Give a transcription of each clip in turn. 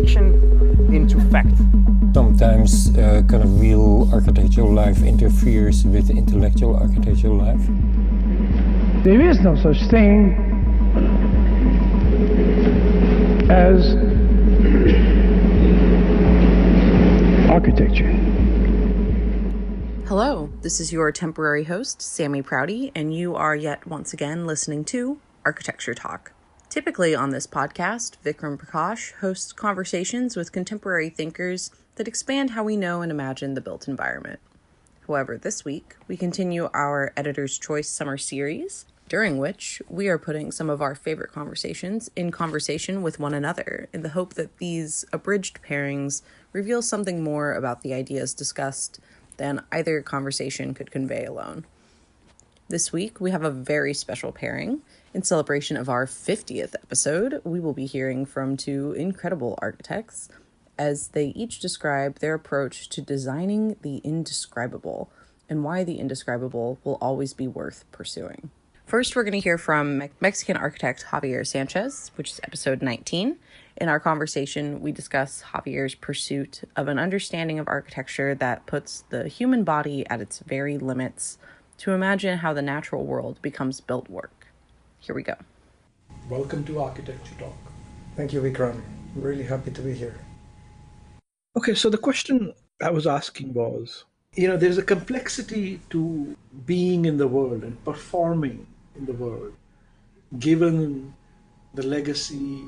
fiction into fact. Sometimes kind of real architectural life interferes with intellectual architectural life. There is no such thing as architecture. Hello, this is your temporary host, Sammy Prouty, and you are yet once again listening to Architecture Talk. Typically on this podcast, Vikram Prakash hosts conversations with contemporary thinkers that expand how we know and imagine the built environment. However, this week, we continue our Editor's Choice Summer Series, during which we are putting some of our favorite conversations in conversation with one another in the hope that these abridged pairings reveal something more about the ideas discussed than either conversation could convey alone. This week, we have a very special pairing. In celebration of our 50th episode, we will be hearing from two incredible architects as they each describe their approach to designing the indescribable and why the indescribable will always be worth pursuing. First, we're going to hear from Mexican architect Javier Sanchez, which is episode 19. In our conversation, we discuss Javier's pursuit of an understanding of architecture that puts the human body at its very limits to imagine how the natural world becomes built work. Here we go. Welcome to Architecture Talk. Thank you, Vikram. I'm really happy to be here. Okay, so the question I was asking was, there's a complexity to being in the world and performing in the world, given the legacy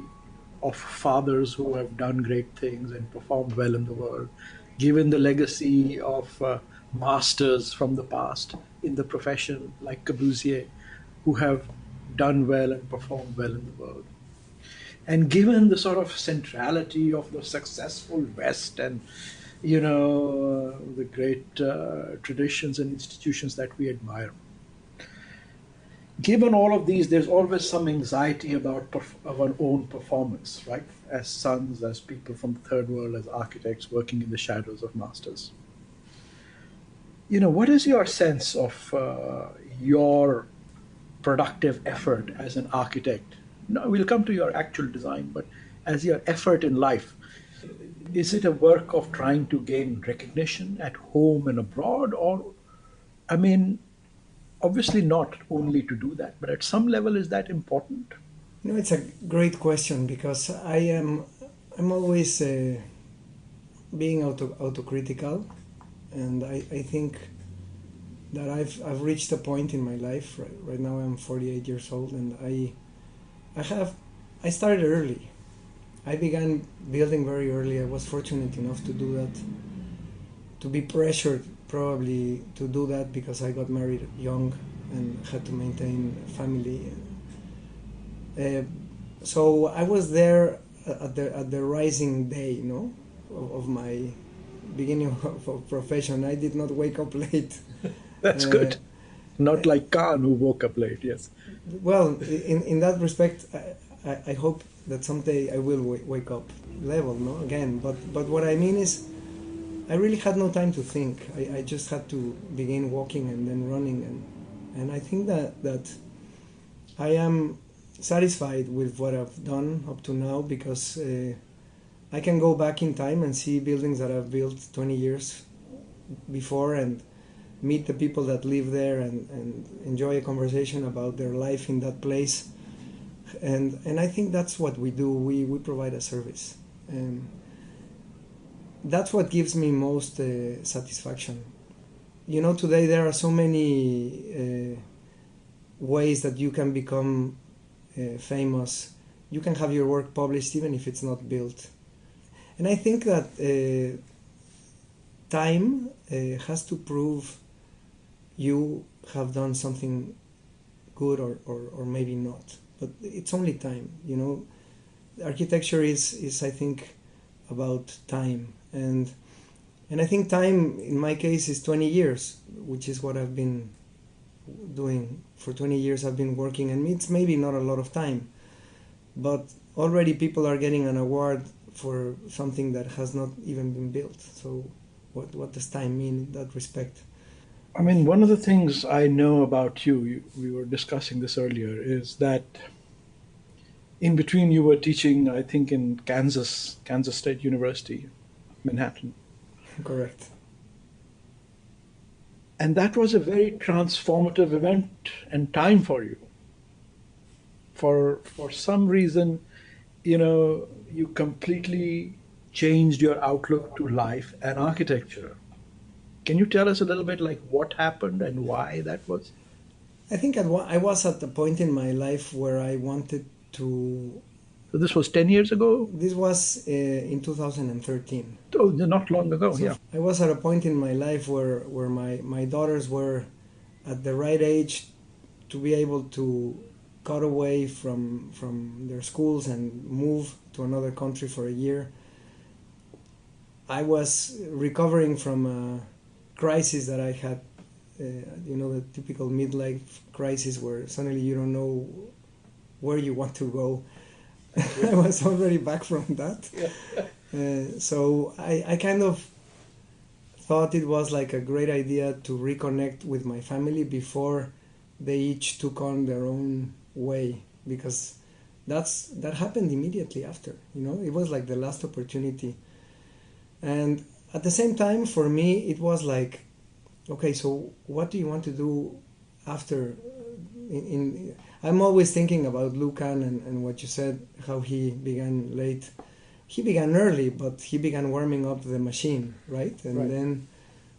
of fathers who have done great things and performed well in the world, given the legacy of masters from the past in the profession like Corbusier, who have done well and performed well in the world. And given the sort of centrality of the successful West and, the great traditions and institutions that we admire. Given all of these, there's always some anxiety about our own performance, right? As sons, as people from the third world, as architects working in the shadows of masters. What is your sense of your productive effort as an architect? No, we'll come to your actual design, but as your effort in life, is it a work of trying to gain recognition at home and abroad? Or, obviously not only to do that, but at some level, is that important? It's a great question because I'm always being autocritical, and I think that I've reached a point in my life. Right now I'm 48 years old, and I started early. I began building very early. I was fortunate enough to do that, to be pressured probably to do that because I got married young and had to maintain a family. So I was there at the rising day, of my beginning of profession. I did not wake up late. That's good. Not like Khan, who woke up late, yes. Well, in that respect, I hope that someday I will wake up level, again. But what I mean is, I really had no time to think. I just had to begin walking and then running. And I think that I am satisfied with what I've done up to now because I can go back in time and see buildings that I've built 20 years before and meet the people that live there and enjoy a conversation about their life in that place. And I think that's what we do. We provide a service. And that's what gives me most satisfaction. Today there are so many ways that you can become famous. You can have your work published even if it's not built. And I think that time has to prove you have done something good or maybe not. But it's only time, Architecture is I think, about time. And I think time, in my case, is 20 years, which is what I've been doing. For 20 years I've been working, and it's maybe not a lot of time. But already people are getting an award for something that has not even been built. So what does time mean in that respect? One of the things I know about you, we were discussing this earlier, is that In between, you were teaching, I think, in Kansas State University, Manhattan. Correct. And that was a very transformative event and time for you. For some reason, you completely changed your outlook to life and architecture. Can you tell us a little bit like what happened and why that was? I think I was at the point in my life where I wanted to. So this was 10 years ago? This was in 2013. Oh, not long ago, So yeah. I was at a point in my life where my daughters were at the right age to be able to cut away from their schools and move to another country for a year. I was recovering from a crisis that I had, the typical midlife crisis where suddenly you don't know where you want to go. I was already back from that. So I kind of thought it was like a great idea to reconnect with my family before they each took on their own way, because that happened immediately after. It was like the last opportunity. And at the same time, for me, it was like, okay, so what do you want to do after? I'm always thinking about Lucan and what you said, how he began late. He began early, but he began warming up the machine, right? And Right. then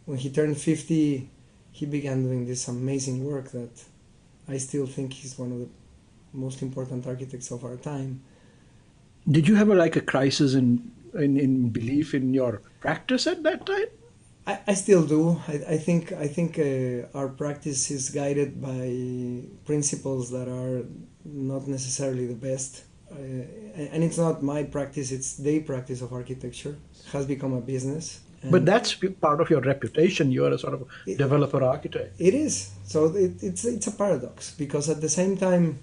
when he turned 50, he began doing this amazing work that I still think he's one of the most important architects of our time. Did you have a crisis in belief in your practice at that time? I still do. I think our practice is guided by principles that are not necessarily the best, and it's not my practice; it's their practice of architecture. It has become a business. But that's part of your reputation. You are a sort of developer architect. It is. So it's a paradox, because at the same time,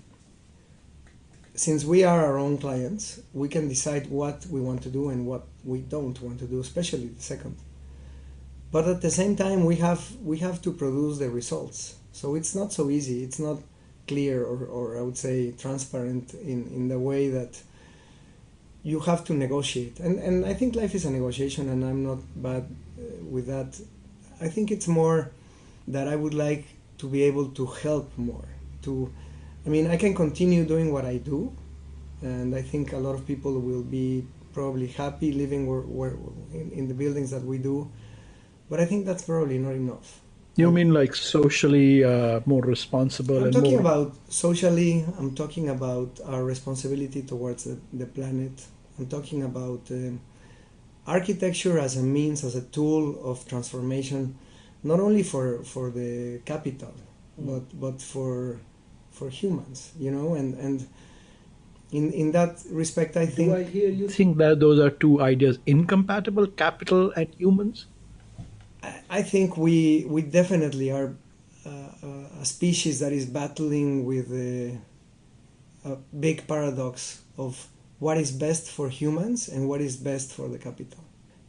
since we are our own clients, we can decide what we want to do and what we don't want to do, especially the second. But at the same time, we have to produce the results. So it's not so easy. It's not clear or I would say transparent in the way that you have to negotiate. And I think life is a negotiation, and I'm not bad with that. I think it's more that I would like to be able to help more. I can continue doing what I do, and I think a lot of people will be probably happy living in the buildings that we do. But I think that's probably not enough. You mean like socially more responsible? I'm talking about socially. I'm talking about our responsibility towards the planet. I'm talking about architecture as a means, as a tool of transformation, not only for the capital, but for humans. And in that respect, I think. Do I hear you think that those are two ideas incompatible, capital and humans? I think we definitely are a species that is battling with a big paradox of what is best for humans and what is best for the capital.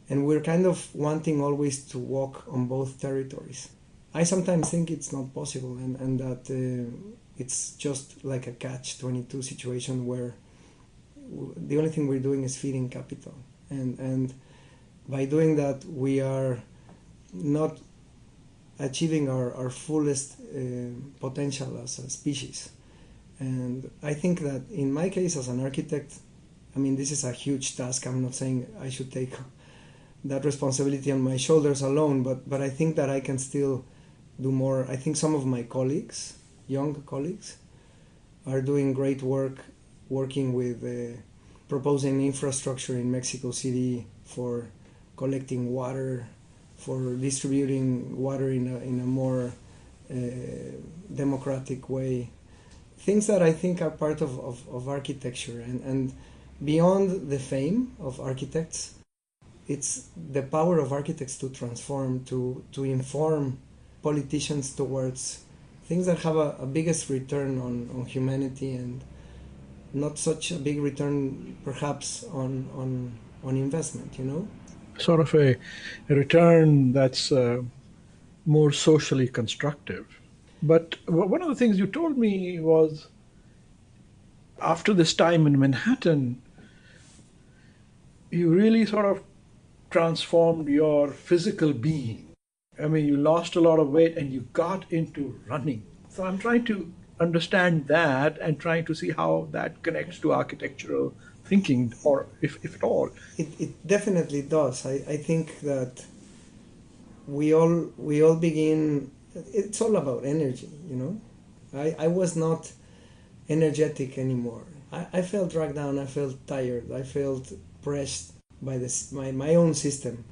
And we're kind of wanting always to walk on both territories. I sometimes think it's not possible, and that it's just like a catch-22 situation where the only thing we're doing is feeding capital. And by doing that, we are not achieving our fullest potential as a species. And I think that in my case as an architect, this is a huge task. I'm not saying I should take that responsibility on my shoulders alone, but I think that I can still do more. I think some of my colleagues, young colleagues, are doing great work working with proposing infrastructure in Mexico City for collecting water, for distributing water in a more democratic way. Things that I think are part of architecture. And beyond the fame of architects, it's the power of architects to transform, to inform politicians towards things that have a biggest return on humanity, and not such a big return perhaps on investment, Sort of a return that's more socially constructive. But one of the things you told me was after this time in Manhattan, you really sort of transformed your physical being. I mean, you lost a lot of weight and you got into running. So I'm trying to understand that and trying to see how that connects to architectural thinking, or if at all. It definitely does. I think that we all begin. It's all about energy, you know. I was not energetic anymore. I felt dragged down. I felt tired. I felt pressed by my own system.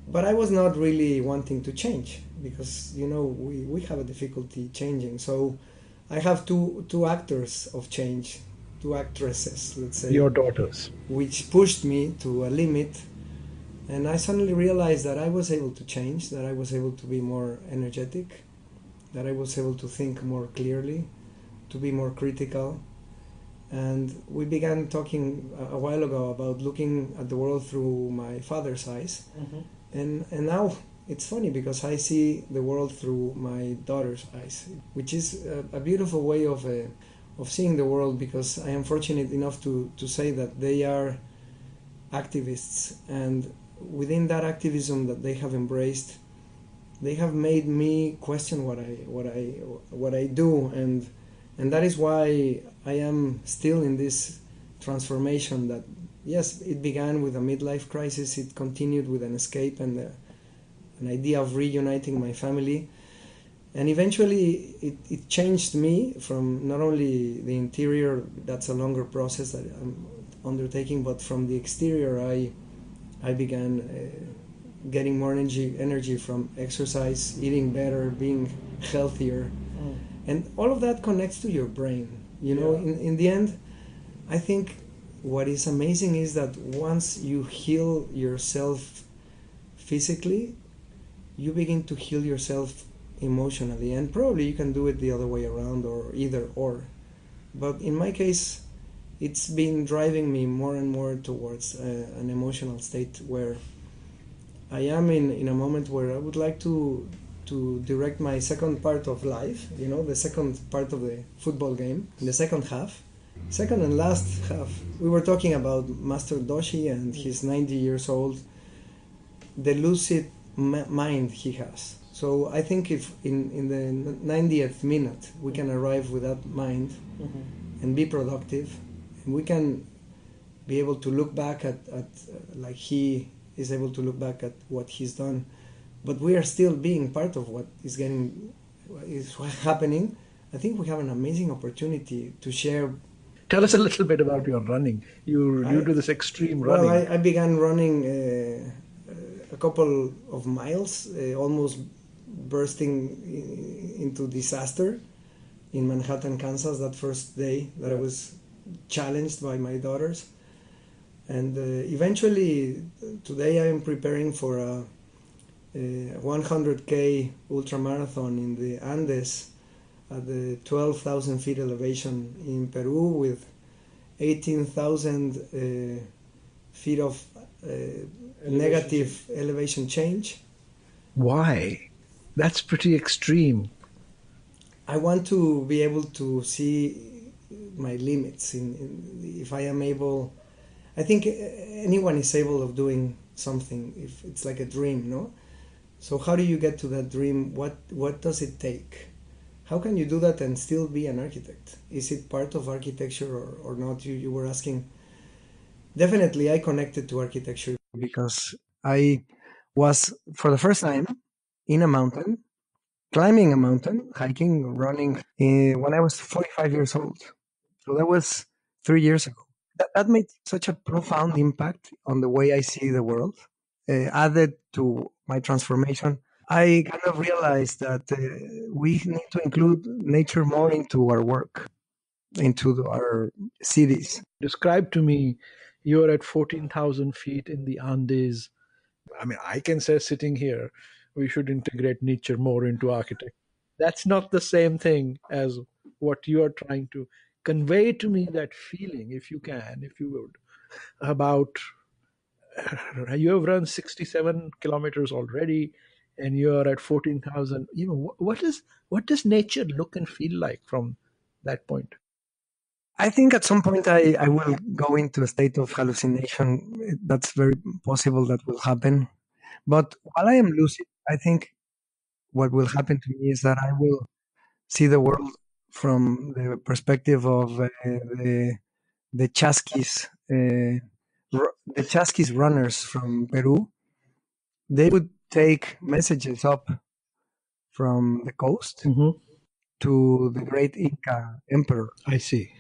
But I was not really wanting to change because we have a difficulty changing. So I have two actors of change, two actresses, let's say, Your daughters. which pushed me to a limit. And I suddenly realized that I was able to change, that I was able to be more energetic, that I was able to think more clearly, to be more critical. And we began talking a while ago about looking at the world through my father's eyes. And now it's funny because I see the world through my daughter's eyes, which is a beautiful way of seeing the world, because I am fortunate enough to say that they are activists, and within that activism that they have embraced, they have made me question what I do, and that is why I am still in this transformation. That yes, it began with a midlife crisis, it continued with an escape and an idea of reuniting my family, and eventually it changed me from not only the interior, that's a longer process that I'm undertaking, but from the exterior I began getting more energy from exercise, eating better, being healthier, and all of that connects to your brain. In the end, I think what is amazing is that once you heal yourself physically, you begin to heal yourself emotionally, and probably you can do it the other way around, or either or. But in my case, it's been driving me more and more towards an emotional state where I am in a moment where I would like to direct my second part of life, the second part of the football game, the second half. Second and last half, we were talking about Master Doshi and his 90 years old, the lucid mind he has. So I think if in the 90th minute we can arrive with that mind and be productive, and we can be able to look back at like he is able to look back at what he's done, but we are still being part of what is happening. I think we have an amazing opportunity to share. Tell us a little bit about your running. You do this extreme running. Well, I began running a couple of miles, almost bursting into disaster in Manhattan, Kansas, that first day that I was challenged by my daughters. And eventually, today I am preparing for a 100K ultramarathon in the Andes at the 12,000 feet elevation in Peru, with 18,000 feet of negative elevation change. Why? That's pretty extreme. I want to be able to see my limits. If I am able, I think anyone is able of doing something. If it's like a dream, no? So how do you get to that dream? What does it take? How can you do that and still be an architect? Is it part of architecture or not? You were asking. Definitely, I connected to architecture because I was, for the first time, in a mountain, climbing a mountain, hiking, running, when I was 45 years old. So that was 3 years ago. That made such a profound impact on the way I see the world, added to my transformation. I kind of realized that we need to include nature more into our work, into our cities. Describe to me, you're at 14,000 feet in the Andes. I mean, I can say sitting here, we should integrate nature more into architecture. That's not the same thing as what you are trying to convey to me, that feeling, if you can, if you would, about you have run 67 kilometers already and you're at 14,000. What does nature look and feel like from that point? I think at some point I will go into a state of hallucination. That's very possible that will happen. But while I am lucid, I think what will happen to me is that I will see the world from the perspective of the Chasquis, the Chasquis runners from Peru. They would take messages up from the coast to the great Inca emperor, I see.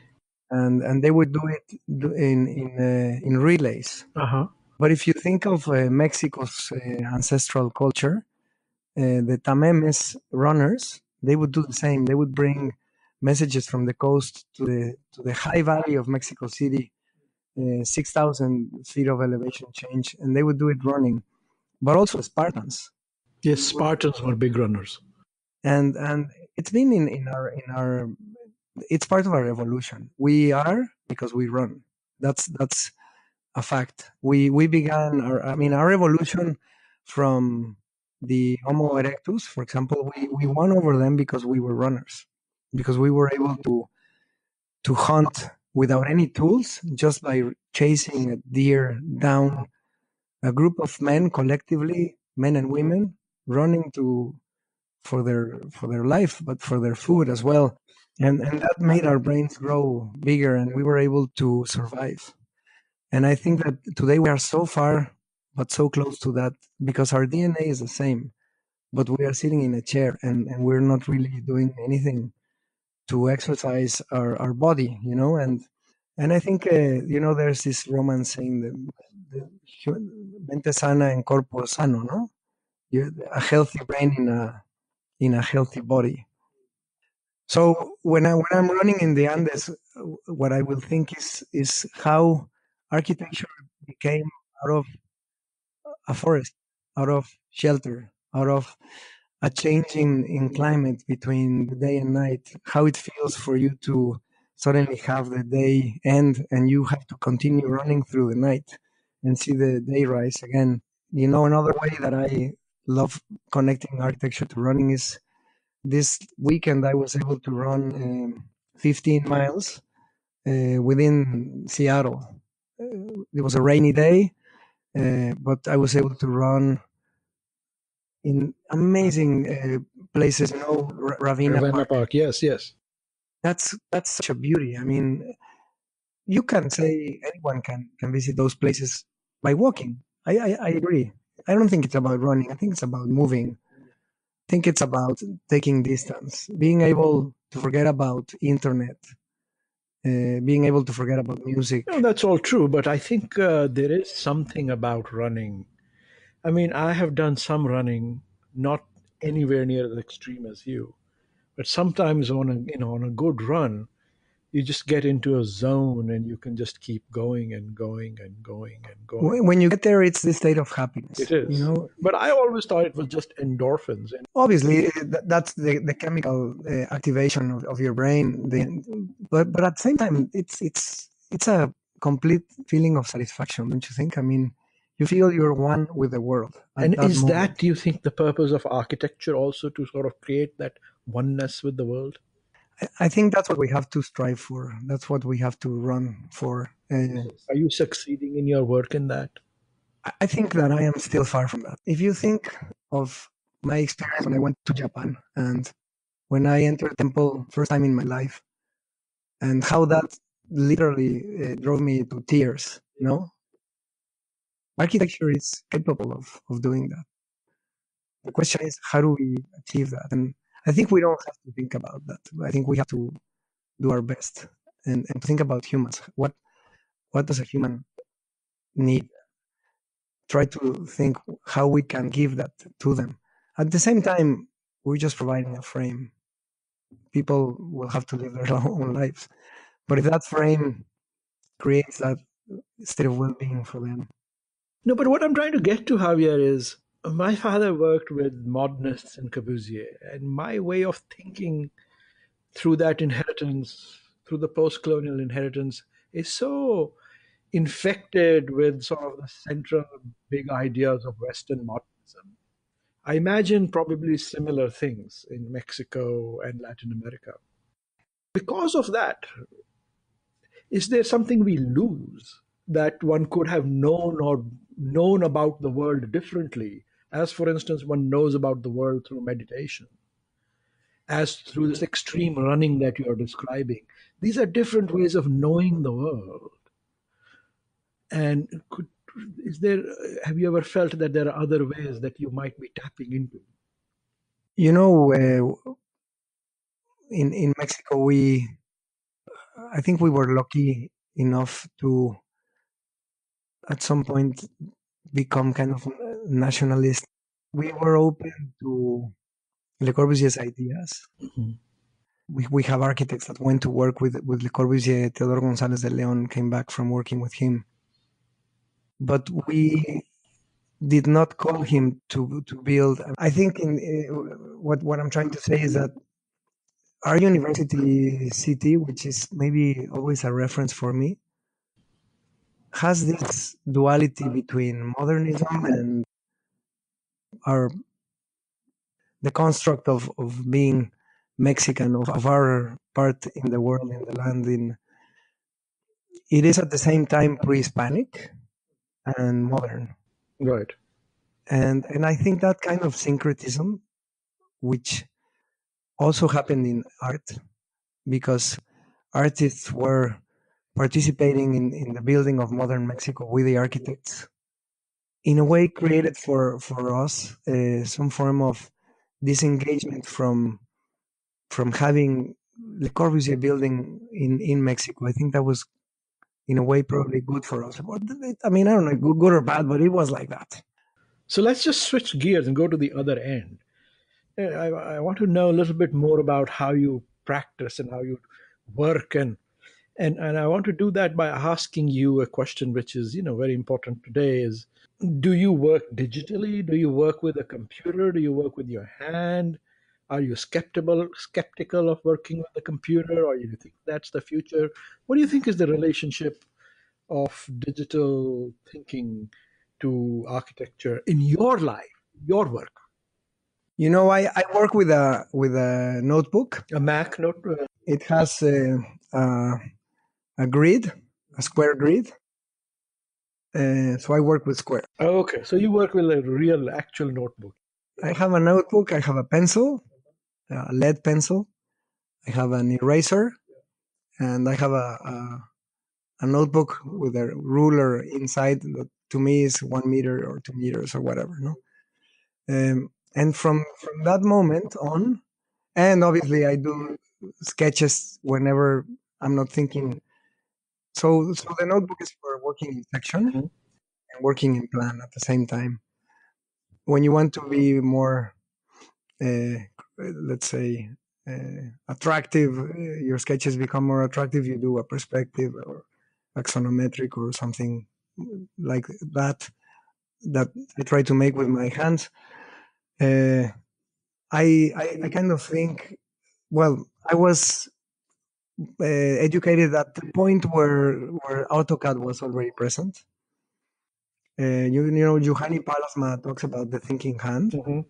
and they would do it in relays. But if you think of Mexico's ancestral culture, the Tamemes runners, they would do the same. They would bring messages from the coast to the high valley of Mexico City, 6,000 feet of elevation change, and they would do it running. But also Spartans, Yes, Spartans were big runners. and it's been in our it's part of our evolution. We are because we run. That's a fact. We began our evolution from the Homo erectus, for example. We won over them because we were runners, because we were able to hunt without any tools, just by chasing a deer down. A group of men, collectively, men and women, running for their life, but for their food as well. And that made our brains grow bigger, and we were able to survive. And I think that today we are so far, but so close to that, because our DNA is the same, but we are sitting in a chair, and we're not really doing anything to exercise our body, and I think, there's this Roman saying, mente sana en corpo sano, no? A healthy brain in a healthy body. So when I'm running in the Andes, what I will think is how architecture became out of a forest, out of shelter, out of a change in climate between the day and night, how it feels for you to suddenly have the day end and you have to continue running through the night and see the day rise again. Another way that I love connecting architecture to running is this weekend I was able to run 15 miles within Seattle. It was a rainy day, but I was able to run in amazing places, Ravenna Ravenna Park. Park, yes. That's such a beauty. I mean, you can say anyone can visit those places by walking. I agree. I don't think it's about running. I think it's about moving. I think it's about taking distance, being able to forget about internet, being able to forget about music. No, that's all true, but I think there is something about running. I mean, I have done some running, not anywhere near as extreme as you, but sometimes on a good run, you just get into a zone and you can just keep going and going and going and going. When you get there, it's this state of happiness. It is. But I always thought it was just endorphins. And Obviously, that's the chemical activation of your brain. But at the same time, it's a complete feeling of satisfaction, don't you think? I mean, you feel you're one with the world. And that is moment. that, do you think, the purpose of architecture also, to sort of create that oneness with the world? I think that's what we have to strive for. That's what we have to run for. Are you succeeding in your work in that? I think that I am still far from that. If you think of my experience when I went to Japan and when I entered a temple first time in my life, and how that literally drove me to tears, architecture is capable of doing that. The question is, how do we achieve that? And I think we don't have to think about that. I think we have to do our best and think about humans. What does a human need? Try to think how we can give that to them. At the same time, we're just providing a frame. People will have to live their own lives. But if that frame creates that state of well-being for them. No, but what I'm trying to get to, Javier, is my father worked with modernists in Corbusier, and my way of thinking through that inheritance, through the post-colonial inheritance, is so infected with sort of the central big ideas of Western modernism. I imagine probably similar things in Mexico and Latin America. Because of that, Is there something we lose that one could have known or known about the world differently? As, for instance, one knows about the world through meditation, as through this extreme running that you are describing. These are different ways of knowing the world. And is there, have you ever felt that there are other ways that you might be tapping into? You know, in Mexico, I think we were lucky enough to, at some point, become kind of nationalist. We were open to Le Corbusier's ideas. Mhm. We have architects that went to work with Le Corbusier. Teodoro González de León came back from working with him. But we did not call him to build. I think what I'm trying to say is that our university city, which is maybe always a reference for me, has this duality between modernism and our the construct of being Mexican, of our part in the world, in the land. It is at the same time pre-Hispanic and modern. Right. And I think that kind of syncretism, which also happened in art, because artists were participating in the building of modern Mexico with the architects, in a way created for us some form of disengagement from having Le Corbusier building in Mexico. I think that was, in a way, probably good for us. I mean, I don't know, good or bad, but it was like that. So let's just switch gears and go to the other end. I want to know a little bit more about how you practice and how you work, and I want to do that by asking you a question which is, very important today is, do you work digitally? Do you work with a computer? Do you work with your hand? Are you skeptical of working with the computer, or you think that's the future? What do you think is the relationship of digital thinking to architecture in your life, your work? I work with a notebook. A Mac note? It has a grid, a square grid. So I work with square. Okay, so you work with a real, actual notebook. I have a notebook. I have a pencil, a lead pencil. I have an eraser, and I have a notebook with a ruler inside that to me is 1 meter or 2 meters or whatever. No, and from that moment on, and obviously I do sketches whenever I'm not thinking. So the notebook is for working in section Mhm. and working in plan at the same time. When you want to be more, uh, let's say, attractive, your sketches become more attractive. You do a perspective or axonometric or something like that I try to make with my hands. I kind of think, well, I was educated at the point where AutoCAD was already present. Juhani Palasma talks about the thinking hand. Mhm.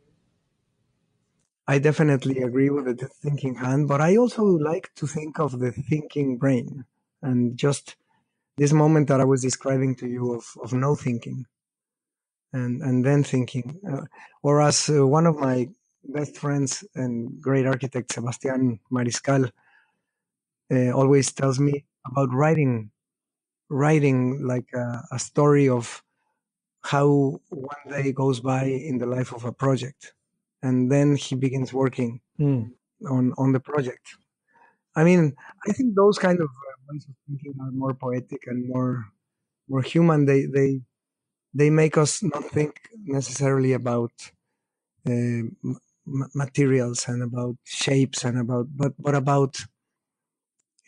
I definitely agree with the thinking hand, but I also like to think of the thinking brain, and just this moment that I was describing to you of no thinking and then thinking. Or as one of my best friends and great architect, Sebastian Mariscal, always tells me about writing like a story of how one day goes by in the life of a project, and then he begins working Mm. on the project. I mean, I think those kind of ways of thinking are more poetic and more human. They make us not think necessarily about materials and about shapes and but about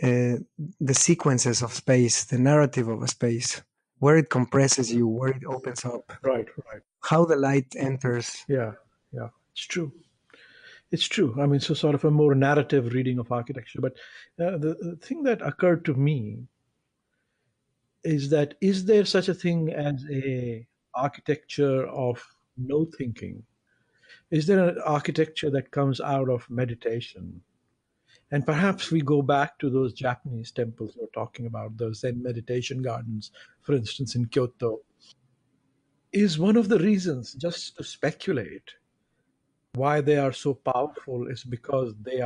uh, the sequences of space, the narrative of a space, where it compresses you, where it opens up, Right, right. how the light enters. Yeah, yeah. It's true. It's true. I mean, so sort of a more narrative reading of architecture. But the thing that occurred to me is that, is there such a thing as a architecture of no thinking? Is there an architecture that comes out of meditation? And perhaps we go back to those Japanese temples you're talking about, those Zen meditation gardens, for instance, in Kyoto, is one of the reasons, just to speculate, why they are so powerful is because they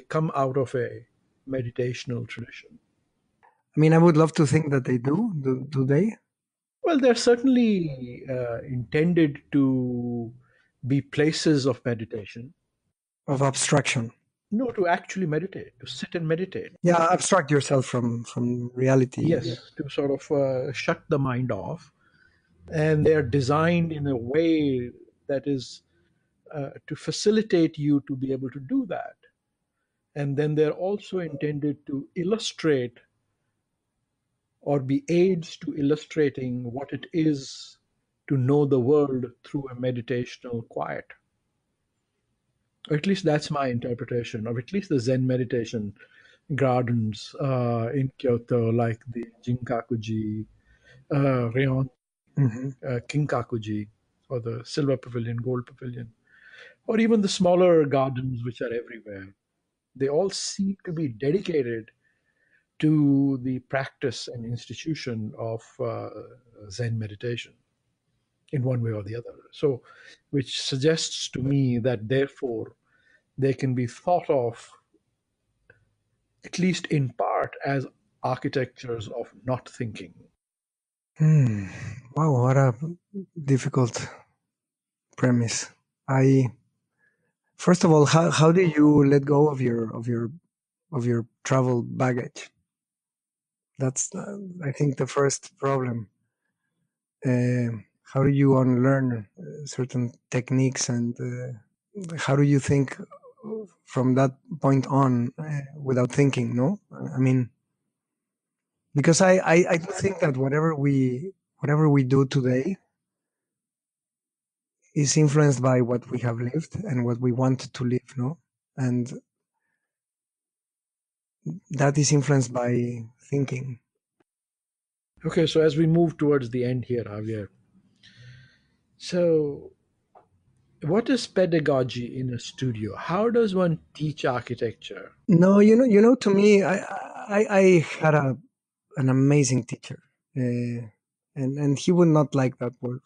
come out of a meditational tradition. I mean, I would love to think that they do. Do they? Well, they're certainly intended to be places of meditation. Of abstraction. No, to actually meditate, to sit and meditate. Yeah, abstract yourself from reality. Yes, to sort of shut the mind off. And they're designed in a way that is to facilitate you to be able to do that. And then they're also intended to illustrate or be aids to illustrating what it is to know the world through a meditational quiet. Or at least that's my interpretation, or at least the Zen meditation gardens in Kyoto, like the Jinkakuji, Ryon, Kinkakuji, or the Silver Pavilion, Gold Pavilion, or even the smaller gardens which are everywhere. They all seem to be dedicated to the practice and institution of Zen meditation in one way or the other. So, which suggests to me that therefore they can be thought of, at least in part, as architectures of not thinking. Wow, what a difficult premise. First of all, how do you let go of your travel baggage? That's I think the first problem. How do you unlearn certain techniques, and how do you think from that point on without thinking? No, I mean, because I do think that whatever we do today is influenced by what we have lived and what we want to live. No, and that is influenced by thinking. Okay, so as we move towards the end here, Javier, so what is pedagogy in a studio? How does one teach architecture? No, to me, I had an amazing teacher, and he would not like that word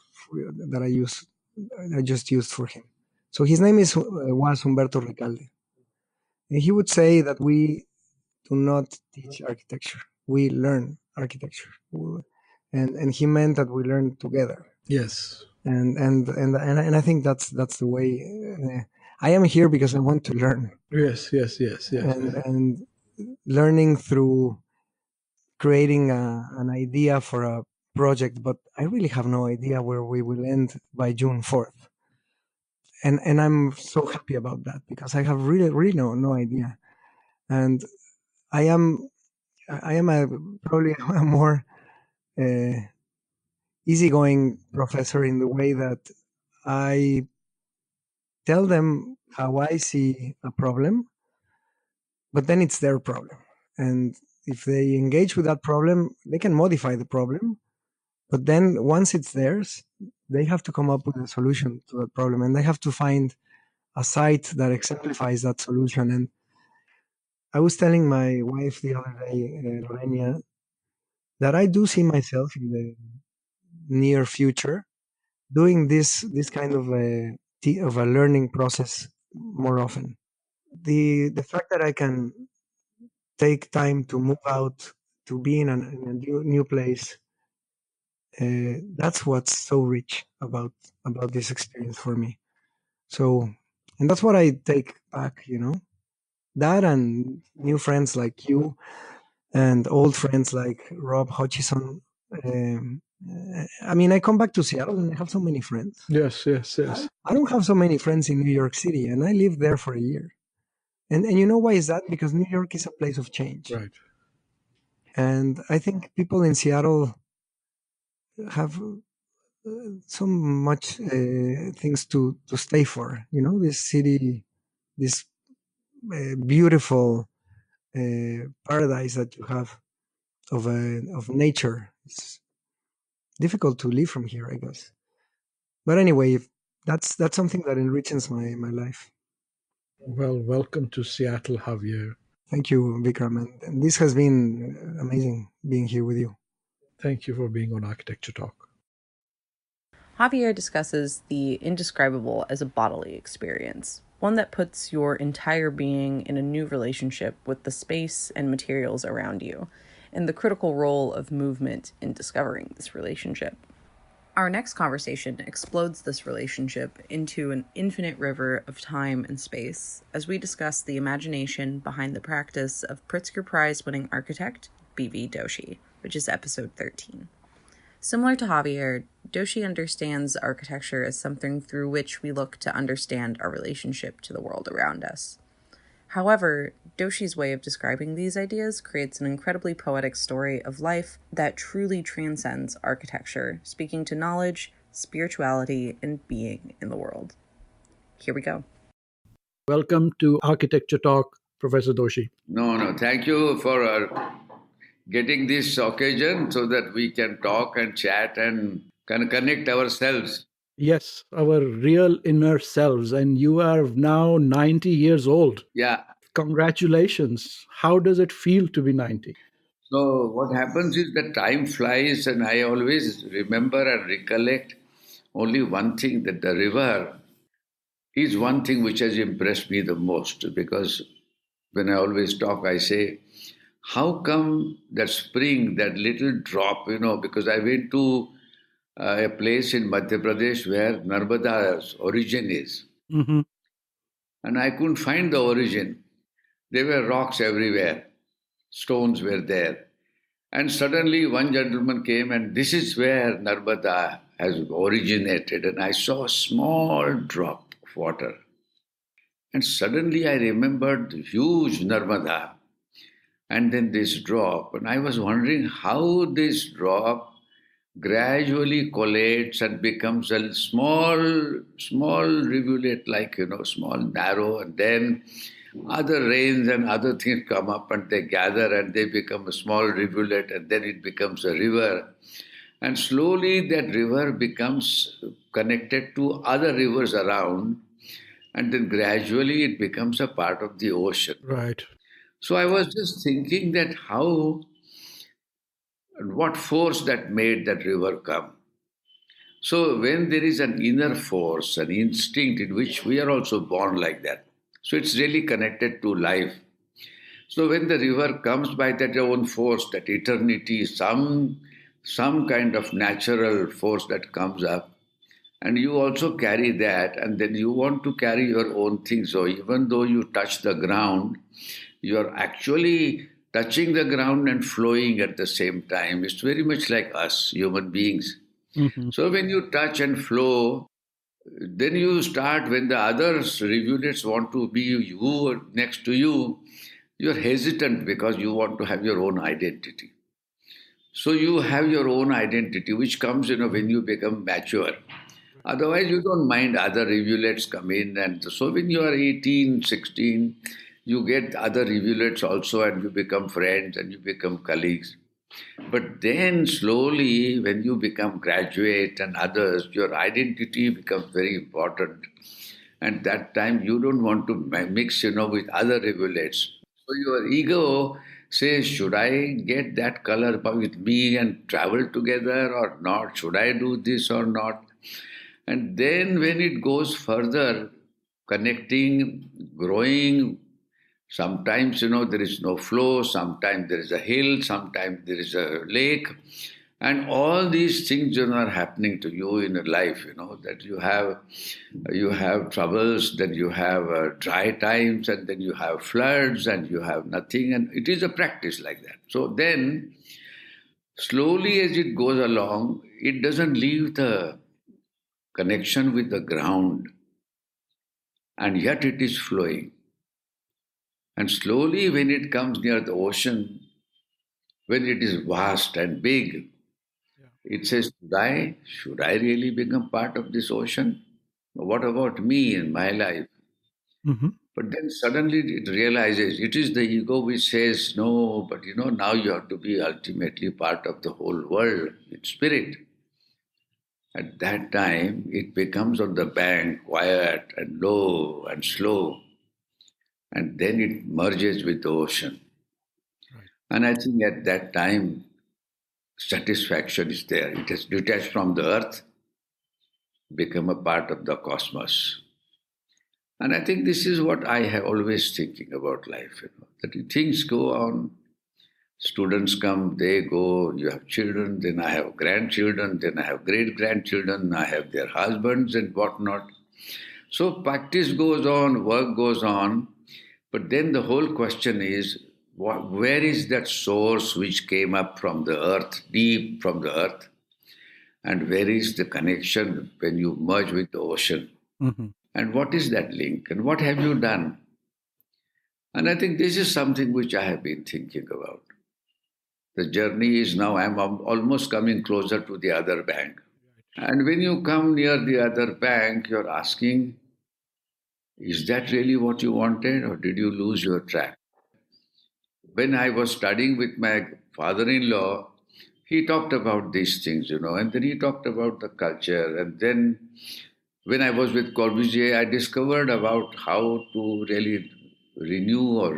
that I just used for him. So his name was Humberto Recalde, and he would say that we do not teach architecture; we learn architecture, and he meant that we learn together. Yes. And I think that's the way. I am here because I want to learn. Yes. And learning through creating an idea for a project, but I really have no idea where we will end by June 4th. And I'm so happy about that because I have really no idea. And I am probably a more easygoing professor in the way that I tell them how I see a problem, but then it's their problem. And if they engage with that problem, they can modify the problem. But then once it's theirs, they have to come up with a solution to that problem. And they have to find a site that exemplifies that solution. And I was telling my wife the other day, Lorena, that I do see myself in the near future doing this kind of a learning process more often. The fact that I can take time to move out, to be in a new place, that's what's so rich about this experience for me. So, and that's what I take back, that and new friends like you and old friends like Rob Hutchison. I mean, I come back to Seattle and I have so many friends. Yes. I don't have so many friends in New York City, and I lived there for a year. And you know why is that? Because New York is a place of change. Right. And I think people in Seattle have so much things to stay for. This city, this beautiful paradise that you have of nature. It's difficult to live from here, I guess. But anyway, that's something that enriches my life. Well, welcome to Seattle, Javier. Thank you, Vikram. And this has been amazing being here with you. Thank you for being on Architecture Talk. Javier discusses the indescribable as a bodily experience, one that puts your entire being in a new relationship with the space and materials around you, and the critical role of movement in discovering this relationship. Our next conversation explodes this relationship into an infinite river of time and space as we discuss the imagination behind the practice of Pritzker Prize winning architect B.V. Doshi, which is episode 13. Similar to Javier, Doshi understands architecture as something through which we look to understand our relationship to the world around us. However, Doshi's way of describing these ideas creates an incredibly poetic story of life that truly transcends architecture, speaking to knowledge, spirituality, and being in the world. Here we go. Welcome to Architecture Talk, Professor Doshi. No. Thank you for getting this occasion so that we can talk and chat and can connect ourselves. Yes, our real inner selves, and you are now 90 years old. Yeah. Congratulations. How does it feel to be 90? So what happens is that time flies, and I always remember and recollect only one thing, that the river is one thing which has impressed me the most, because when I always talk, I say, how come that spring, that little drop, because I went to a place in Madhya Pradesh where Narmada's origin is. Mm-hmm. And I couldn't find the origin. There were rocks everywhere, stones were there. And suddenly one gentleman came, and this is where Narmada has originated. And I saw a small drop of water. And suddenly I remembered the huge Narmada and then this drop. And I was wondering how this drop gradually collates and becomes a small rivulet, like, small, narrow, and then other rains and other things come up and they gather and they become a small rivulet, and then it becomes a river. And slowly that river becomes connected to other rivers around, and then gradually it becomes a part of the ocean. Right. So I was just thinking that what force that made that river come. So when there is an inner force, an instinct in which we are also born like that, so it's really connected to life. So when the river comes by that own force, that eternity, some kind of natural force that comes up, and you also carry that, and then you want to carry your own thing. So even though you touch the ground, you are actually touching the ground and flowing at the same time. It's very much like us, human beings. Mm-hmm. So when you touch and flow, then you start, when the other rivulets want to be you next to you, you're hesitant because you want to have your own identity. So you have your own identity, which comes, when you become mature. Otherwise, you don't mind other rivulets come in. And so when you are 18, 16, you get other rivulets also, and you become friends and you become colleagues. But then slowly, when you become graduate and others, your identity becomes very important. And that time you don't want to mix, with other rivulets. So your ego says, should I get that color with me and travel together or not? Should I do this or not? And then when it goes further, connecting, growing, sometimes, there is no flow, sometimes there is a hill, sometimes there is a lake. And all these things, are happening to you in a life, that you have troubles, then you have dry times, and then you have floods, and you have nothing. And it is a practice like that. So then, slowly as it goes along, it doesn't leave the connection with the ground, and yet it is flowing. And slowly, when it comes near the ocean, when it is vast and big, it says, should I really become part of this ocean? What about me in my life? Mm-hmm. But then suddenly it realizes it is the ego which says, no, but now you have to be ultimately part of the whole world in spirit. At that time, it becomes on the bank, quiet and low and slow. and then it merges with the ocean. And I think at that time, satisfaction is there. It has detached from the earth, become a part of the cosmos. And I think this is what I have always thinking about life, that things go on. Students come, they go, you have children, then I have grandchildren, then I have great-grandchildren, I have their husbands and whatnot. So practice goes on, work goes on, but then the whole question is, where is that source which came up from the earth, deep from the earth, and where is the connection when you merge with the ocean? Mm-hmm. And what is that link? And what have you done? And I think this is something which I have been thinking about. The journey is now, I'm almost coming closer to the other bank. And when you come near the other bank, you're asking, is that really what you wanted, or did you lose your track? When I was studying with my father-in-law, he talked about these things, and then he talked about the culture. And then when I was with Corbusier, I discovered about how to really renew or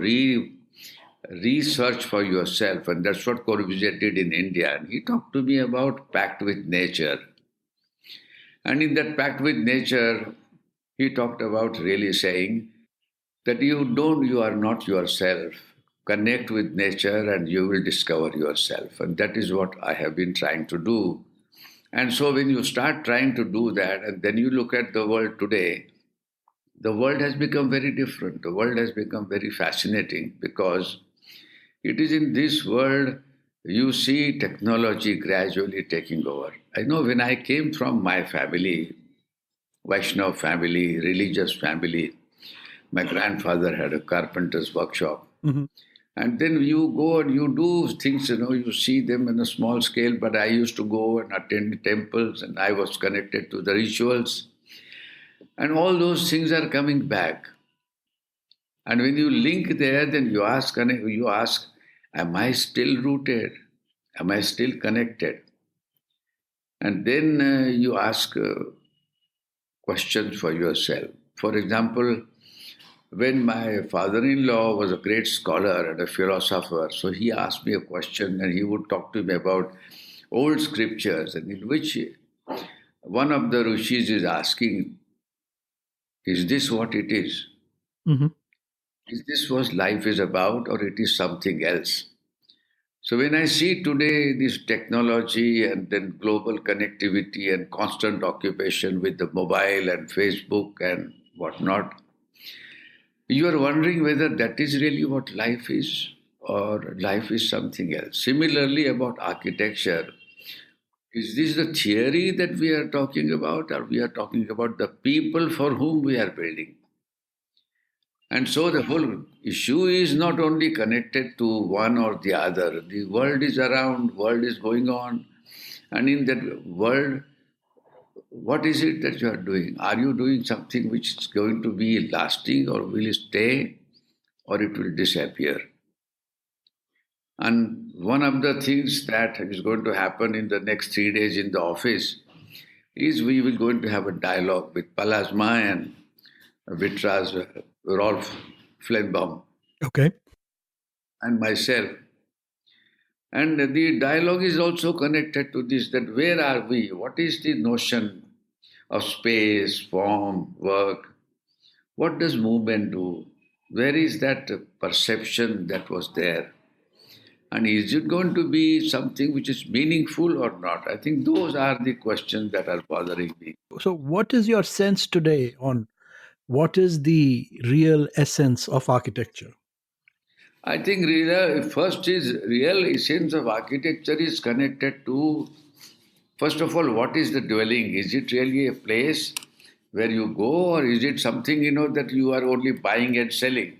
research for yourself. And that's what Corbusier did in India. And he talked to me about pact with nature. And in that pact with nature, he talked about really saying that you are not yourself. Connect with nature and you will discover yourself. And that is what I have been trying to do. And so when you start trying to do that, and then you look at the world today, the world has become very different. The world has become very fascinating because it is in this world you see technology gradually taking over. I know when I came from my family, Vaishnav family, religious family, my grandfather had a carpenter's workshop. Mm-hmm. And then you go and you do things, you see them in a small scale, but I used to go and attend temples and I was connected to the rituals. And all those things are coming back. And when you link there, then you ask, am I still rooted? Am I still connected? And then you ask questions for yourself. For example, when my father-in-law was a great scholar and a philosopher, so he asked me a question and he would talk to me about old scriptures, and in which one of the rishis is asking, is this what it is? Mm-hmm. Is this what life is about, or it is something else? So when I see today this technology and then global connectivity and constant occupation with the mobile and Facebook and whatnot, you are wondering whether that is really what life is or life is something else. Similarly, about architecture, is this the theory that we are talking about, or we are talking about the people for whom we are building? And so the whole issue is not only connected to one or the other. The world is around, world is going on, and in that world, what is it that you are doing? Are you doing something which is going to be lasting, or will it stay, or it will disappear? And one of the things that is going to happen in the next 3 days in the office is we will going to have a dialogue with Palasma and Vitras, Rolf Flenbaum, Okay. and myself. And the dialogue is also connected to this, that where are we? What is the notion of space, form, work? What does movement do? Where is that perception that was there? And is it going to be something which is meaningful or not? I think those are the questions that are bothering me. So, what is your sense today on what is the real essence of architecture? I think real essence of architecture is connected to, first of all, what is the dwelling? Is it really a place where you go, or is it something, that you are only buying and selling?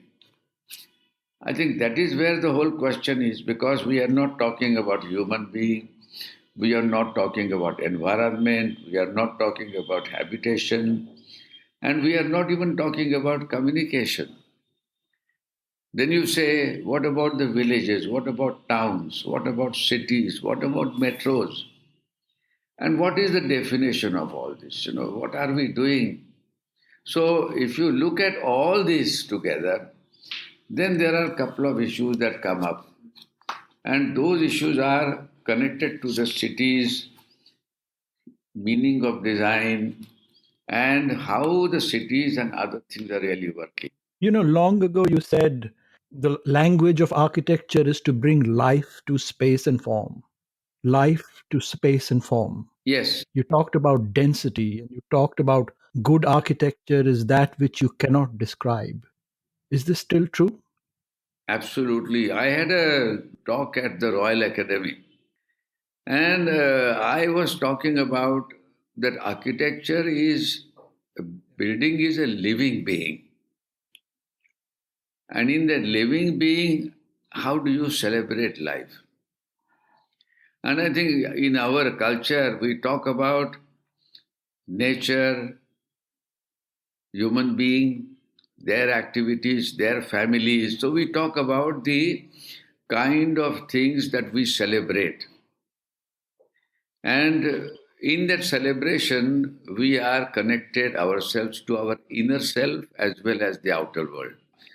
I think that is where the whole question is, because we are not talking about human being, we are not talking about environment, we are not talking about habitation, and we are not even talking about communication. Then you say, what about the villages? What about towns? What about cities? What about metros? And what is the definition of all this? What are we doing? So if you look at all this together, Then there are a couple of issues that come up. And those issues are connected to the city's meaning of design and how the cities and other things are really working. Long ago you said the language of architecture is to bring life to space and form. Life to space and form. Yes, You talked about density and you talked about good architecture is that which you cannot describe. Is this still true? absolutely. I had a talk at the Royal Academy, and I was talking about that architecture is a building is a living being. And in that living being, how do you celebrate life? And I think in our culture, we talk about nature, human being, their activities, their families. So we talk about the kind of things that we celebrate. And in that celebration, we are connected ourselves to our inner self as well as the outer world.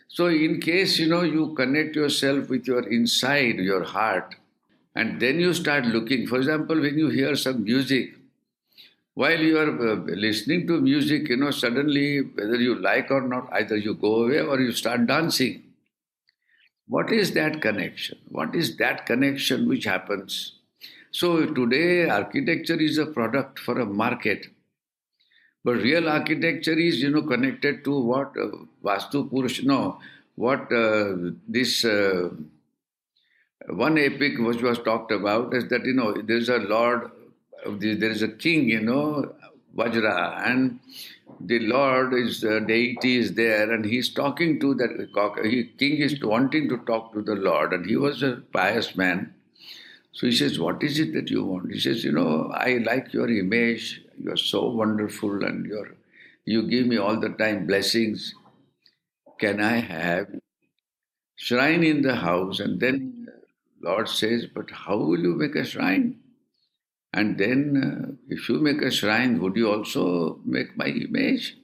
So, in case you connect yourself with your inside, your heart, and then you start looking. For example, when you hear some music, while you are listening to music, suddenly, whether you like or not, either you go away or you start dancing. What is that connection? What is that connection which happens? So today, architecture is a product for a market, but real architecture is, connected to what Vastu Purush, no, what this one epic which was talked about is that, there's a lord, there is a king, Vajra, and the Lord is deity is there, and he's talking to that king is wanting to talk to the Lord, and he was a pious man. So he says, "What is it that you want?" He says, "I like your image. You are so wonderful, and you give me all the time blessings. Can I have shrine in the house?" And then Lord says, "But how will you make a shrine? And then if you make a shrine, would you also make my image?"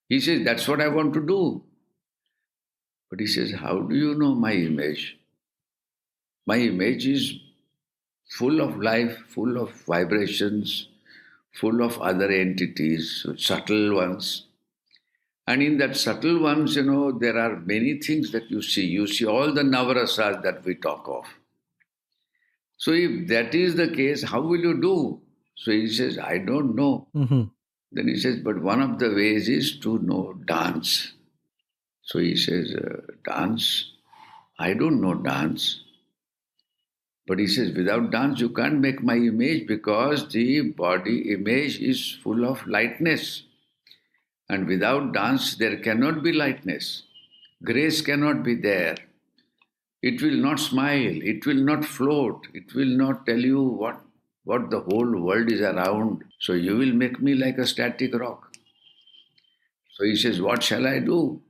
He says, "That's what I want to do." But he says, "How do you know my image? My image is full of life, full of vibrations, full of other entities, subtle ones. And in that subtle ones, there are many things that you see. You see all the navarasas that we talk of. So if that is the case, how will you do?" So he says, "I don't know." Mm-hmm. Then he says, "But one of the ways is to know dance." So he says, "Dance? I don't know dance." But he says, "Without dance, you can't make my image because the body image is full of lightness. And without dance, there cannot be lightness. Grace cannot be there. It will not smile. It will not float. It will not tell you what the whole world is around. So you will make me like a static rock." So he says, "What shall I do?"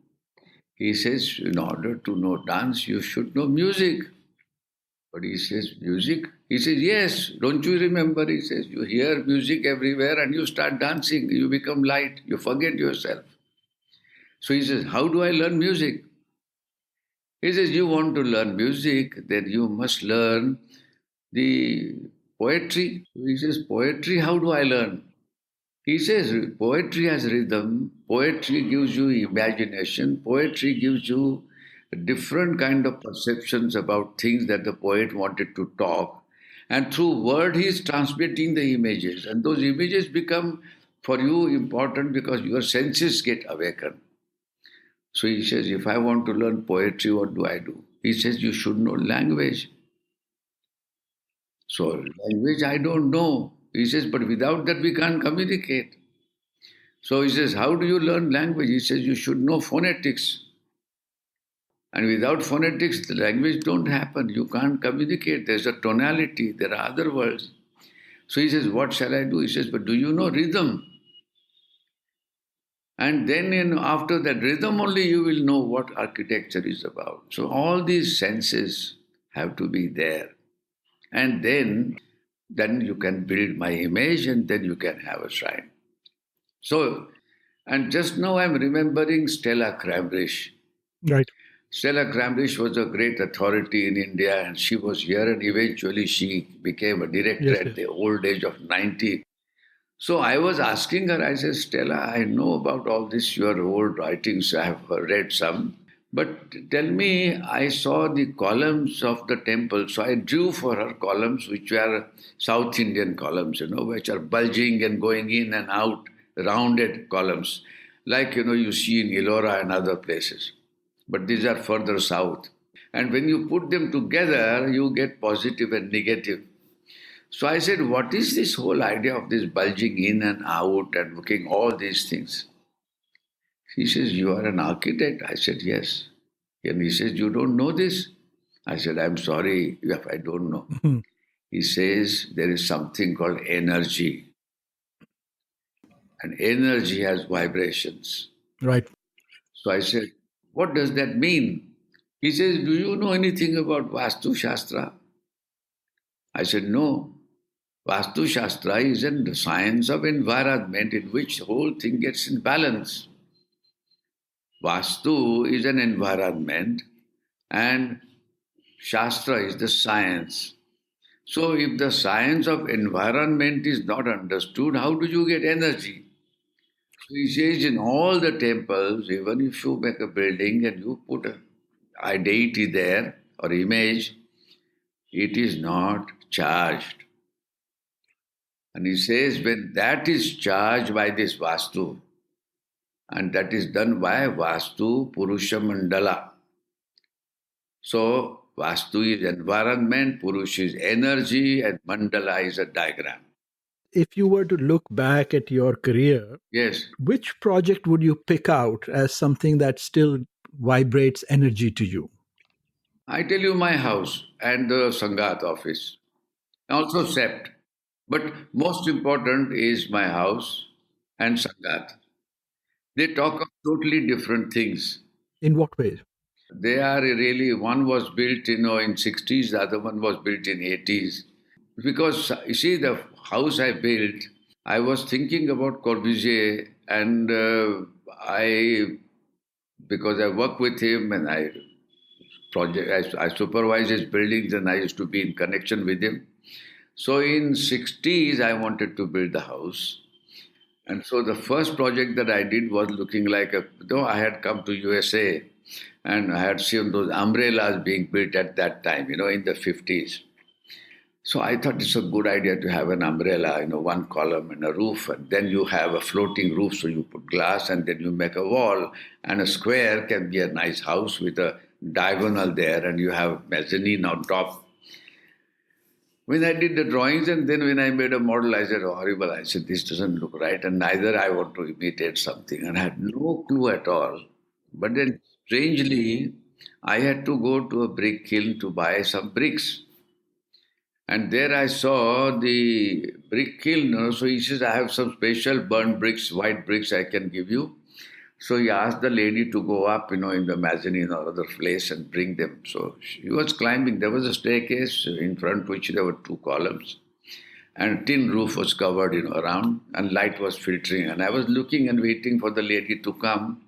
He says, "In order to know dance, you should know music." But he says, "Music?" He says, "Yes. Don't you remember?" He says, "You hear music everywhere and you start dancing. You become light. You forget yourself." So he says, "How do I learn music?" He says, "You want to learn music, then you must learn the poetry." He says, "Poetry, how do I learn?" He says, "Poetry has rhythm, poetry gives you imagination, poetry gives you a different kind of perceptions about things that the poet wanted to talk. And through word, he is transmitting the images. And those images become for you important because your senses get awakened." So he says, "If I want to learn poetry, what do I do?" He says, "You should know language." So language, I don't know. He says, "But without that, we can't communicate." So he says, "How do you learn language?" He says, "You should know phonetics. And without phonetics, the language don't happen. You can't communicate. There's a tonality. There are other words." So he says, "What shall I do?" He says, "But do you know rhythm? And then after that rhythm only you will know what architecture is about." So all these senses have to be there. And then you can build my image and then you can have a shrine. So, and just now I'm remembering Stella Crambrish. Right. Stella Cramrish was a great authority in India, and she was here, and eventually she became a director Yes, at yes. the old age of 90. So I was asking her, I said, Stella, I know about all this, your old writings, I have read some. But tell me, I saw the columns of the temple, so I drew for her columns which were South Indian columns, which are bulging and going in and out, rounded columns, like, you see in Ellora and other places. But these are further south. And when you put them together, you get positive and negative. So I said, what is this whole idea of this bulging in and out and looking all these things? He says, you are an architect. I said, yes. And he says, you don't know this? I said, I'm sorry if I don't know. He says, there is something called energy. And energy has vibrations. Right. So I said, what does that mean? He says, do you know anything about Vastu Shastra? I said, no. Vastu Shastra is the science of environment in which the whole thing gets in balance. Vastu is an environment and Shastra is the science. So if the science of environment is not understood, how do you get energy? So he says in all the temples, even if you make a building and you put a deity there or image, it is not charged. And he says when that is charged by this Vastu, and that is done by Vastu Purusha Mandala. So Vastu is environment, Purusha is energy, and Mandala is a diagram. If you were to look back at your career, Yes, which project would you pick out as something that still vibrates energy to you? I tell you my house and the Sangat office. Also Sept. But most important is my house and Sangat. They talk of totally different things. In what way? They are really, one was built, in 60s, the other one was built in 80s. Because, you see, the house I built, I was thinking about Corbusier and because I work with him and I supervise his buildings and I used to be in connection with him. So in 60s, I wanted to build the house. And so the first project that I did was looking like I had come to USA and I had seen those umbrellas being built at that time, in the 50s. So I thought it's a good idea to have an umbrella, one column and a roof, and then you have a floating roof, so you put glass and then you make a wall, and a square can be a nice house with a diagonal there, and you have mezzanine on top. When I did the drawings and then when I made a model, I said, oh, horrible. I said, this doesn't look right, and neither I want to imitate something, and I had no clue at all. But then, strangely, I had to go to a brick kiln to buy some bricks. And there I saw the brick kiln. So he says, I have some special burnt bricks, white bricks I can give you. So he asked the lady to go up, in the mezzanine or other place and bring them. So she was climbing. There was a staircase in front which there were two columns. And a tin roof was covered, around, and light was filtering. And I was looking and waiting for the lady to come.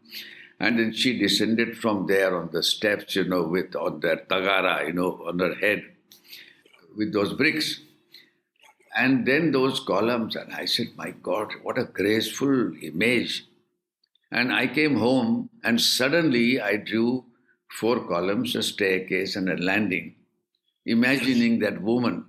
And then she descended from there on the steps, with on their tagara, on her head, with those bricks. And then those columns, and I said, my God, what a graceful image. And I came home and suddenly I drew 4 columns, a staircase and a landing, imagining that woman.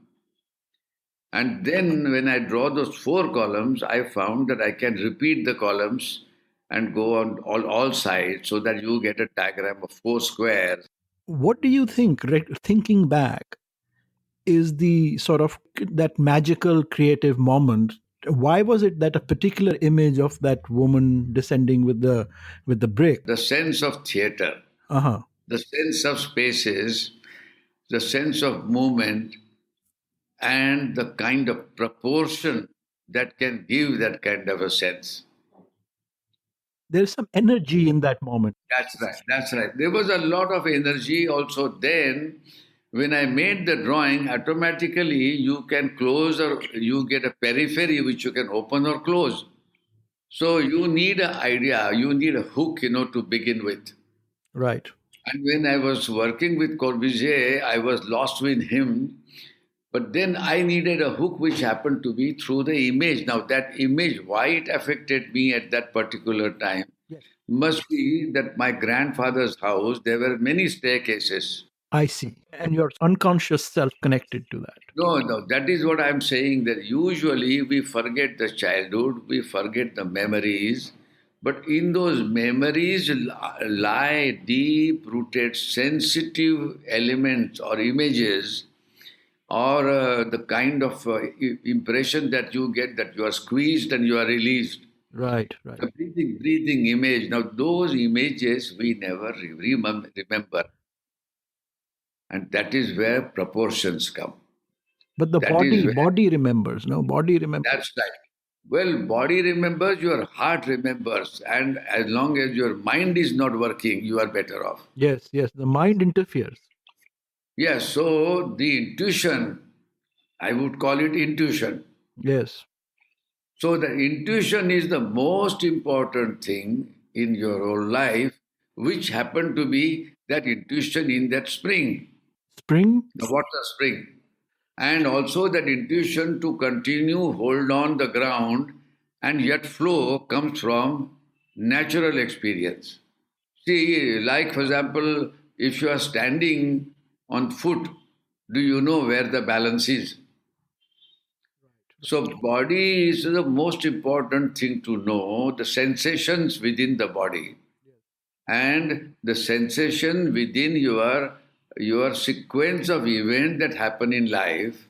And then when I draw those 4 columns, I found that I can repeat the columns and go on all sides so that you get a diagram of 4 squares. What do you think, thinking back, is the sort of that magical creative moment? Why was it that a particular image of that woman descending with the brick? The sense of theatre, Uh-huh. the sense of spaces, the sense of movement, and the kind of proportion that can give that kind of a sense. There's some energy in that moment. That's right, that's right. There was a lot of energy also then. When I made the drawing, automatically you can close or you get a periphery which you can open or close. So you need an idea, you need a hook, to begin with. Right. And when I was working with Corbusier, I was lost with him. But then I needed a hook which happened to be through the image. Now, that image, why it affected me at that particular time, must be that my grandfather's house, there were many staircases. I see. And your unconscious self connected to that. No, no, that is what I'm saying, that usually we forget the childhood, we forget the memories, but in those memories lie deep rooted sensitive elements or images or the kind of impression that you get that you are squeezed and you are released. Right, right. A breathing image. Now, those images we never remember. And that is where proportions come. But the That is where, body remembers, no? Body remembers. that's right. Well, body remembers, your heart remembers. And as long as your mind is not working, you are better off. Yes, yes. The mind interferes. Yes, so the intuition, I would call it intuition. Yes. So the intuition is the most important thing in your whole life, which happened to be that intuition in that spring, Spring? the water spring. And also that intuition to continue, hold on the ground, and yet flow comes from natural experience. See, like for example, if you are standing on foot, do you know where the balance is? So body is the most important thing to know, the sensations within the body and the sensation within your sequence of events that happen in life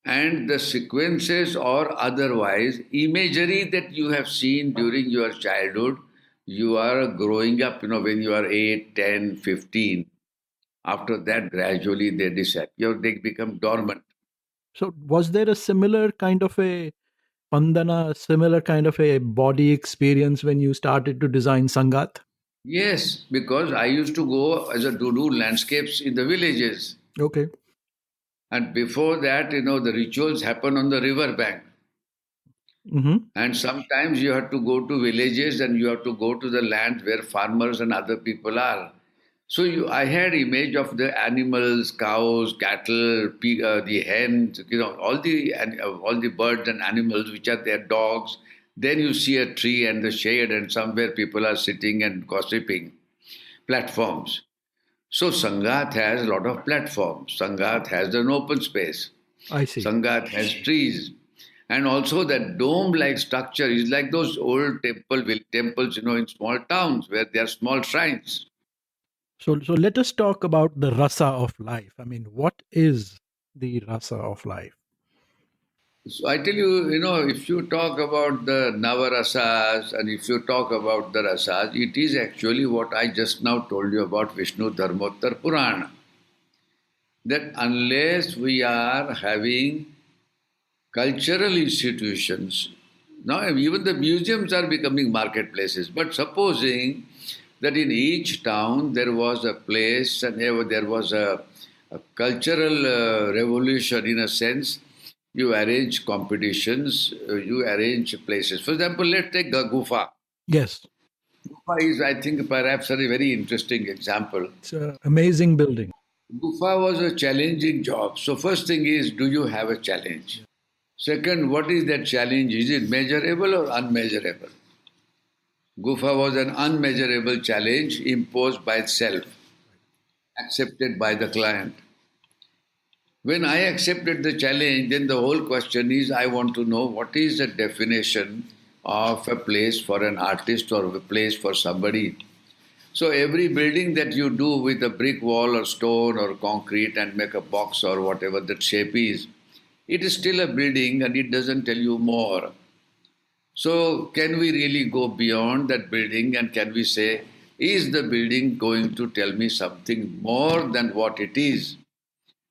and the sequences or otherwise imagery that you have seen during your childhood. You are growing up, when you are 8, 10, 15. After that, gradually they disappear, they become dormant. So was there a similar kind of a pandana, similar kind of a body experience when you started to design Sangat? Yes, because I used to go to do landscapes in the villages. Okay. And before that, the rituals happen on the river bank. Mm-hmm. And sometimes you have to go to villages and you have to go to the land where farmers and other people are. So I had image of the animals, cows, cattle, the hens, all the birds and animals which are their dogs. Then you see a tree and the shade, and somewhere people are sitting and gossiping. Platforms. So Sangat has a lot of platforms. Sangat has an open space. I see. Sangat has trees. And also that dome-like structure is like those old temples, in small towns where there are small shrines. So let us talk about the rasa of life. I mean, what is the rasa of life? So I tell you, if you talk about the Navarasas and if you talk about the rasas, it is actually what I just now told you about Vishnu Dharmottar Purana. That unless we are having cultural institutions, now even the museums are becoming marketplaces, but supposing that in each town there was a place and there was a cultural revolution in a sense. You arrange competitions, you arrange places. For example, let's take a Gufa. Yes. Gufa is, I think, perhaps a very interesting example. It's an amazing building. Gufa was a challenging job. So first thing is, do you have a challenge? Second, what is that challenge? Is it measurable or unmeasurable? Gufa was an unmeasurable challenge imposed by itself, accepted by the client. When I accepted the challenge, then the whole question is, I want to know what is the definition of a place for an artist or a place for somebody. So every building that you do with a brick wall or stone or concrete and make a box or whatever that shape is, it is still a building and it doesn't tell you more. So can we really go beyond that building and can we say, is the building going to tell me something more than what it is?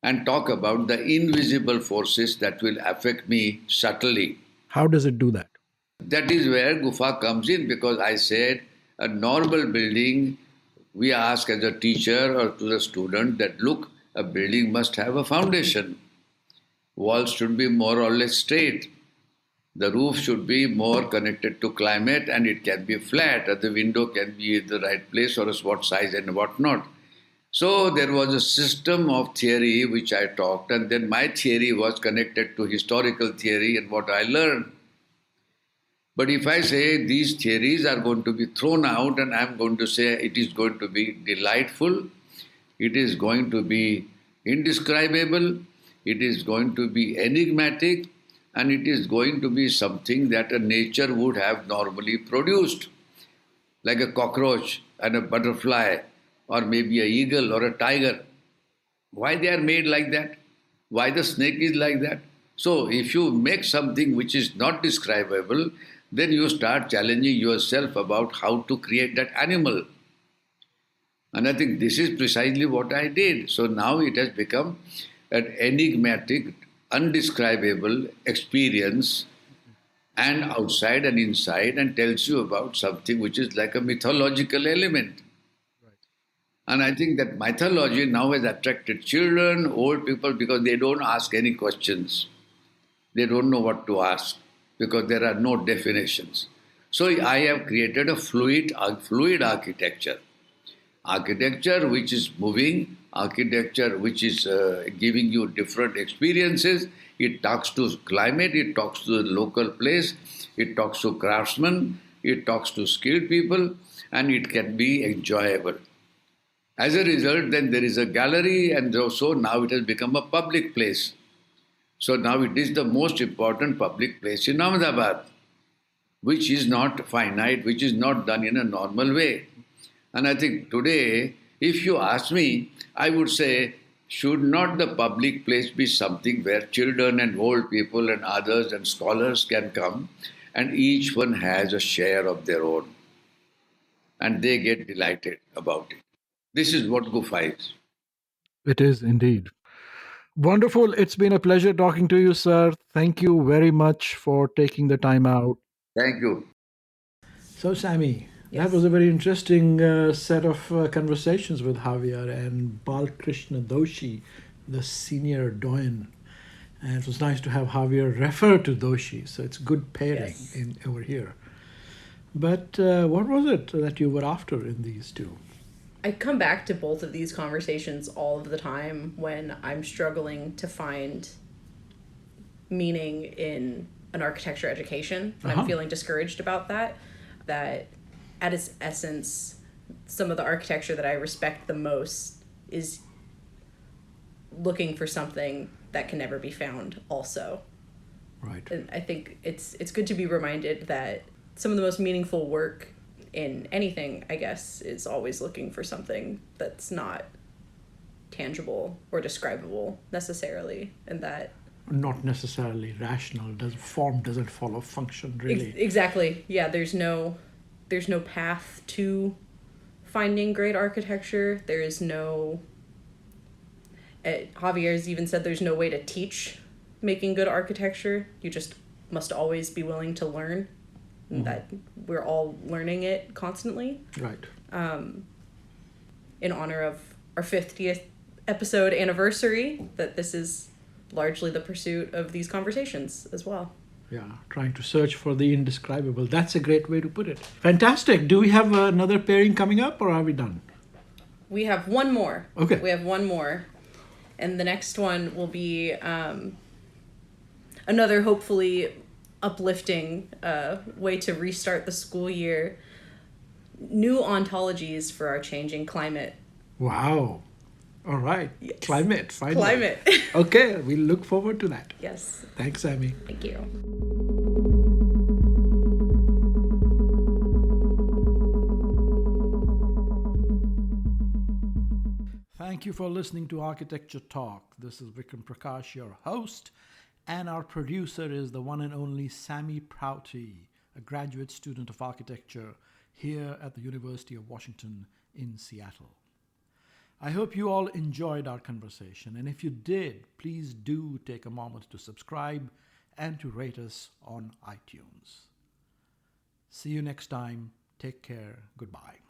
And talk about the invisible forces that will affect me subtly. How does it do that? That is where Gufa comes in, because I said a normal building, we ask as a teacher or to the student that, look, a building must have a foundation. Walls should be more or less straight. The roof should be more connected to climate, and it can be flat, or the window can be in the right place or what size and what not. So there was a system of theory which I talked, and then my theory was connected to historical theory and what I learned. But if I say these theories are going to be thrown out and I'm going to say it is going to be delightful, it is going to be indescribable, it is going to be enigmatic, and it is going to be something that a nature would have normally produced, like a cockroach and a butterfly, or maybe an eagle or a tiger. Why they are made like that? Why the snake is like that? So if you make something which is not describable, then you start challenging yourself about how to create that animal. And I think this is precisely what I did. So now it has become an enigmatic, undescribable experience, and outside and inside, and tells you about something which is like a mythological element. And I think that mythology now has attracted children, old people, because they don't ask any questions. They don't know what to ask because there are no definitions. So I have created a fluid architecture. Architecture which is moving, architecture which is giving you different experiences. It talks to climate, it talks to the local place, it talks to craftsmen, it talks to skilled people, and it can be enjoyable. As a result, then there is a gallery, and so now it has become a public place. So now it is the most important public place in Ahmedabad, which is not finite, which is not done in a normal way. And I think today, if you ask me, I would say, should not the public place be something where children and old people and others and scholars can come, and each one has a share of their own, and they get delighted about it. This is what Gufa is. It is indeed. Wonderful. It's been a pleasure talking to you, sir. Thank you very much for taking the time out. Thank you. So, Sammy, Yes. that was a very interesting set of conversations with Javier and Balkrishna Doshi, the senior doyen. And it was nice to have Javier refer to Doshi, so it's good pairing Yes. in over here. But what was it that you were after in these two? I come back to both of these conversations all of the time when I'm struggling to find meaning in an architecture education. And I'm feeling discouraged about that. That at its essence, some of the architecture that I respect the most is looking for something that can never be found also. Right. And I think it's good to be reminded that some of the most meaningful work in anything, I guess, is always looking for something that's not tangible or describable necessarily, and that Not necessarily rational. Form doesn't follow function, really. exactly, yeah. There's no path to finding great architecture. There is no. Javier's even said there's no way to teach making good architecture. You just must always be willing to learn. And that we're all learning it constantly. Right. In honor of our 50th episode anniversary, that this is largely the pursuit of these conversations as well. Yeah, trying to search for the indescribable. That's a great way to put it. Fantastic. Do we have another pairing coming up, or are we done? We have one more. Okay. We have one more. And the next one will be another hopefully uplifting way to restart the school year. New ontologies for our changing climate. Wow. All right. Yes. Climate. Finally. Climate. Okay, we look forward to that. Yes. Thanks, Sammy. Thank you. Thank you for listening to Architecture Talk. This is Vikram Prakash, your host, and our producer is the one and only Sammy Prouty, a graduate student of architecture here at the University of Washington in Seattle. I hope you all enjoyed our conversation, and if you did, please do take a moment to subscribe and to rate us on iTunes. See you next time. Take care. Goodbye.